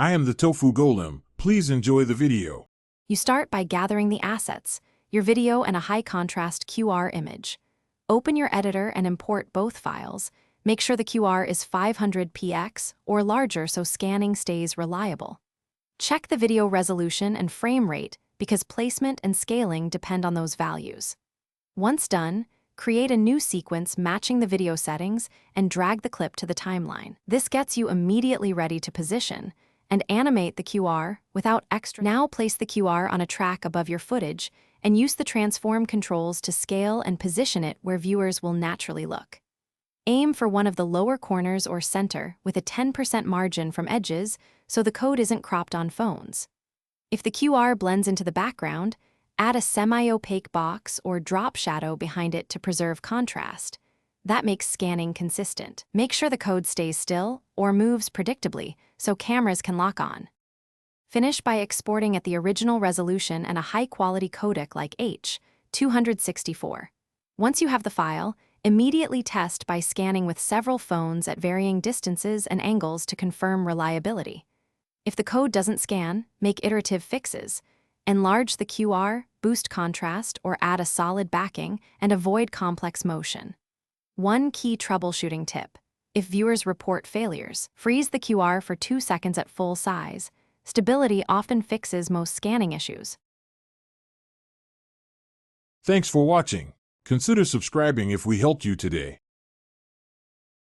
I am the Tofu Golem. Please enjoy the video. You start by gathering the assets, your video and a high-contrast QR image. Open your editor and import both files. Make sure the QR is 500px or larger so scanning stays reliable. Check the video resolution and frame rate because placement and scaling depend on those values. Once done, create a new sequence matching the video settings and drag the clip to the timeline. This gets you immediately ready to position and animate the QR without extra. Now place the QR on a track above your footage and use the transform controls to scale and position it where viewers will naturally look. Aim for one of the lower corners or center with a 10% margin from edges so the code isn't cropped on phones. If the QR blends into the background, add a semi-opaque box or drop shadow behind it to preserve contrast. That makes scanning consistent. Make sure the code stays still or moves predictably so cameras can lock on. Finish by exporting at the original resolution and a high-quality codec like H.264. Once you have the file, immediately test by scanning with several phones at varying distances and angles to confirm reliability. If the code doesn't scan, make iterative fixes. Enlarge the QR, boost contrast, or add a solid backing, and avoid complex motion. One key troubleshooting tip: if viewers report failures, freeze the QR for 2 seconds at full size. Stability often fixes most scanning issues. Thanks for watching. Consider subscribing if we helped you today.